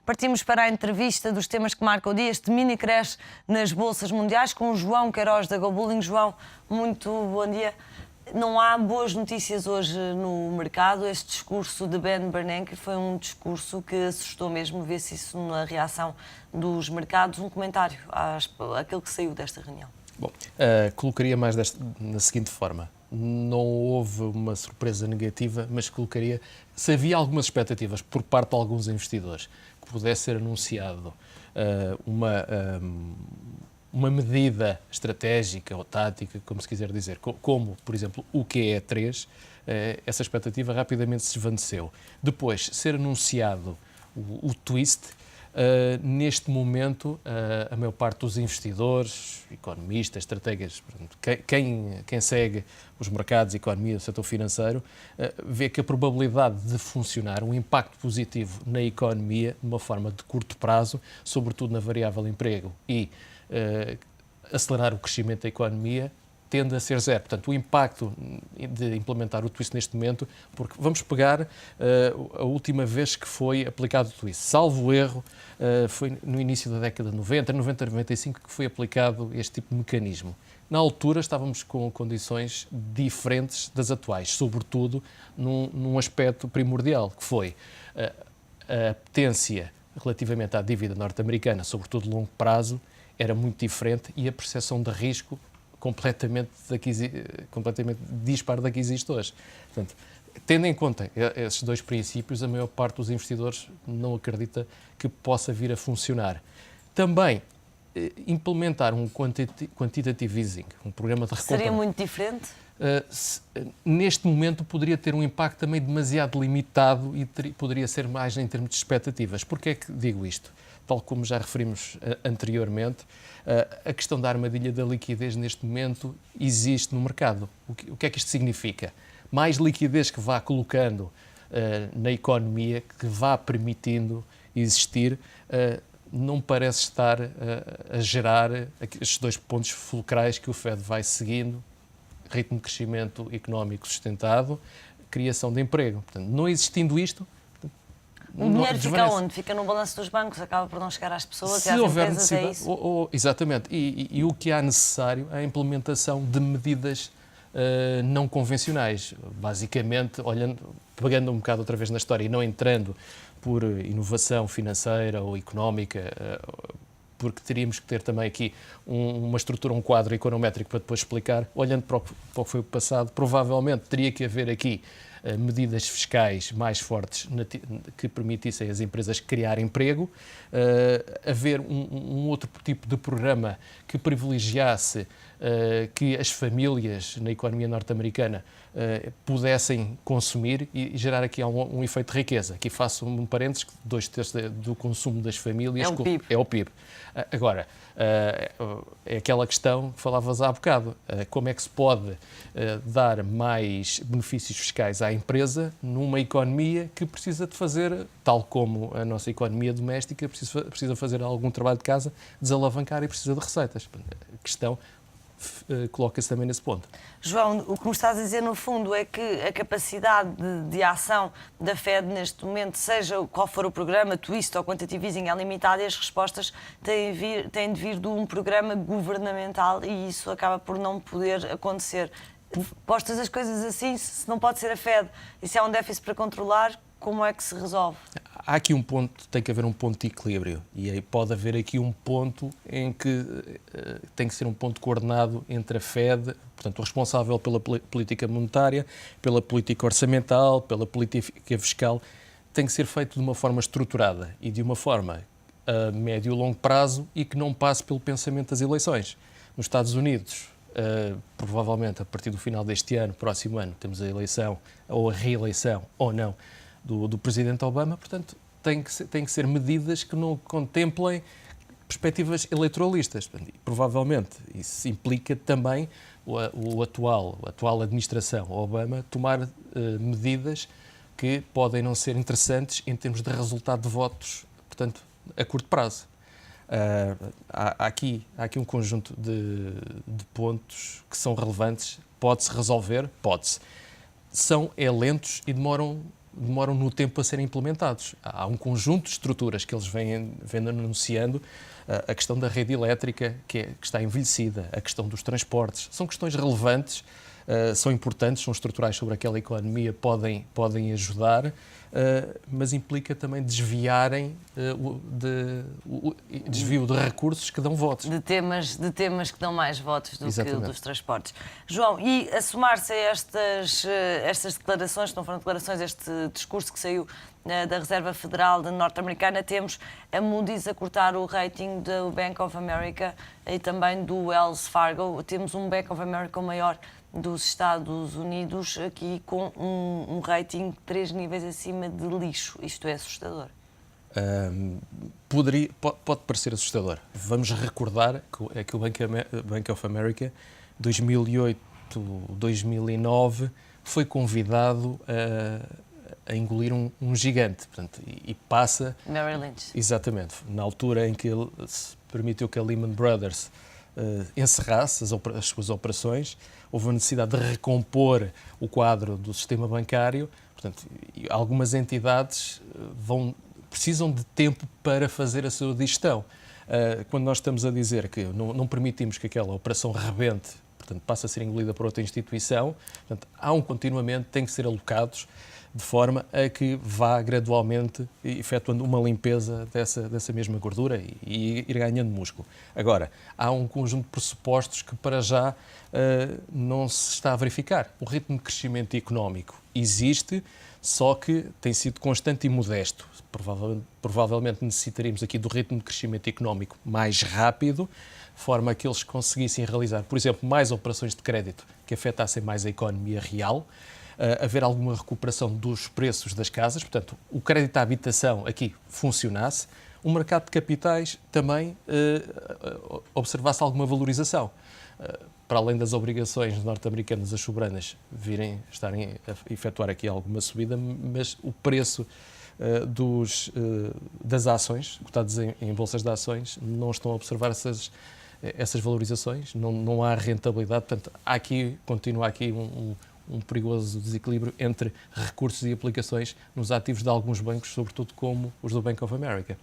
Partimos para a entrevista dos temas que marcam o dia, este mini crash nas bolsas mundiais, com o João Queiroz da GoBulling. João, muito bom dia. Não há boas notícias hoje no mercado. Este discurso de Ben Bernanke foi um discurso que assustou mesmo, vê-se isso na reação dos mercados. Um comentário àquilo que saiu desta reunião. Bom, colocaria mais na seguinte forma. Não houve uma surpresa negativa, mas colocaria, se havia algumas expectativas por parte de alguns investidores que pudesse ser anunciado uma medida estratégica ou tática, como se quiser dizer, como, por exemplo, o QE3, essa expectativa rapidamente se desvaneceu. Depois, ser anunciado o twist, neste momento, a maior parte dos investidores, economistas, estrategas, quem segue os mercados, a economia, o setor financeiro, vê que a probabilidade de funcionar, um impacto positivo na economia, de uma forma de curto prazo, sobretudo na variável emprego e acelerar o crescimento da economia, tende a ser zero. Portanto, o impacto de implementar o twist neste momento, porque vamos pegar a última vez que foi aplicado o twist. Salvo erro, foi no início da década de 90, 95, que foi aplicado este tipo de mecanismo. Na altura estávamos com condições diferentes das atuais, sobretudo num aspecto primordial, que foi a potência relativamente à dívida norte-americana, sobretudo de longo prazo, era muito diferente e a percepção de risco completamente dispar da que existe hoje. Portanto, tendo em conta esses dois princípios, a maior parte dos investidores não acredita que possa vir a funcionar. Também, implementar um quantitative easing, um programa de recompra... Seria muito diferente? Neste momento poderia ter um impacto também demasiado limitado e poderia ser mais em termos de expectativas. Porquê é que digo isto? Tal como já referimos anteriormente, a questão da armadilha da liquidez neste momento existe no mercado. O que é que isto significa? Mais liquidez que vá colocando na economia, que vá permitindo existir, não parece estar a gerar estes dois pontos fulcrais que o FED vai seguindo: ritmo de crescimento económico sustentado, criação de emprego. Portanto, não existindo isto, o dinheiro fica onde? Fica no balanço dos bancos, acaba por não chegar às pessoas e às empresas, é isso? Exatamente. E o que há necessário é a implementação de medidas não convencionais. Basicamente, pegando um bocado outra vez na história e não entrando por inovação financeira ou económica, porque teríamos que ter também aqui uma estrutura, um quadro econométrico para depois explicar, olhando para o que foi o passado, provavelmente teria que haver aqui medidas fiscais mais fortes que permitissem às empresas criar emprego, haver um outro tipo de programa que privilegiasse que as famílias na economia norte-americana pudessem consumir e gerar aqui um efeito de riqueza. Aqui faço um parênteses, que 2/3 do consumo das famílias é o PIB. Agora, é aquela questão que falavas há bocado. Como é que se pode dar mais benefícios fiscais à empresa numa economia que precisa de fazer, tal como a nossa economia doméstica, precisa fazer algum trabalho de casa, desalavancar e precisa de receitas. A questão coloca-se também nesse ponto. João, o que me estás a dizer no fundo é que a capacidade de ação da FED neste momento, seja qual for o programa, twist ou quantitative easing, é limitada e as respostas têm de vir de um programa governamental e isso acaba por não poder acontecer. Postas as coisas assim, se não pode ser a FED e se há um déficit para controlar, como é que se resolve? Há aqui um ponto, tem que haver um ponto de equilíbrio e aí pode haver aqui um ponto em que tem que ser um ponto coordenado entre a FED, portanto o responsável pela política monetária, pela política orçamental, pela política fiscal, tem que ser feito de uma forma estruturada e de uma forma a médio e longo prazo e que não passe pelo pensamento das eleições. Nos Estados Unidos, provavelmente a partir do final deste ano, próximo ano, temos a eleição ou a reeleição ou não do presidente Obama, portanto, tem que ser medidas que não contemplem perspectivas eleitoralistas. Provavelmente isso implica também a atual administração Obama tomar medidas que podem não ser interessantes em termos de resultado de votos, portanto, a curto prazo. Há aqui um conjunto de pontos que são relevantes. Pode-se resolver? Pode-se. São lentos e demoram demoram no tempo a serem implementados. Há um conjunto de estruturas que eles vêm anunciando, a questão da rede elétrica que está envelhecida, a questão dos transportes, são questões relevantes, são importantes, são estruturais sobre aquela economia, podem ajudar, mas implica também desviarem desvio de recursos que dão votos. De temas que dão mais votos do Exatamente. que dos transportes. João, e a somar-se a estas declarações, que não foram declarações, este discurso que saiu da Reserva Federal norte-americana, temos a Moody's a cortar o rating do Bank of America e também do Wells Fargo. Temos um Bank of America maior dos Estados Unidos, aqui com um rating 3 níveis acima de lixo. Isto é assustador. Pode parecer assustador. Vamos recordar que o Bank of America, 2008-2009, foi convidado a engolir um gigante. Portanto, e passa... Merrill Lynch. Exatamente. Na altura em que ele permitiu que a Lehman Brothers encerrasse as suas operações, houve a necessidade de recompor o quadro do sistema bancário. Portanto, algumas entidades precisam de tempo para fazer a sua digestão. Quando nós estamos a dizer que não permitimos que aquela operação rebente, portanto, passe a ser engolida por outra instituição, portanto, há um continuamento, têm que ser alocados de forma a que vá gradualmente efetuando uma limpeza dessa mesma gordura e ir ganhando músculo. Agora, há um conjunto de pressupostos que para já não se está a verificar. O ritmo de crescimento económico existe, só que tem sido constante e modesto. Provavelmente necessitaríamos aqui do ritmo de crescimento económico mais rápido, de forma a que eles conseguissem realizar, por exemplo, mais operações de crédito que afetassem mais a economia real, haver alguma recuperação dos preços das casas, portanto, o crédito à habitação aqui funcionasse, o mercado de capitais também observasse alguma valorização. Para além das obrigações norte-americanas, as soberanas estarem a efetuar aqui alguma subida, mas o preço das ações, cotadas em bolsas de ações, não estão a observar essas valorizações, não há rentabilidade, portanto, continua aqui um perigoso desequilíbrio entre recursos e aplicações nos ativos de alguns bancos, sobretudo como os do Bank of America.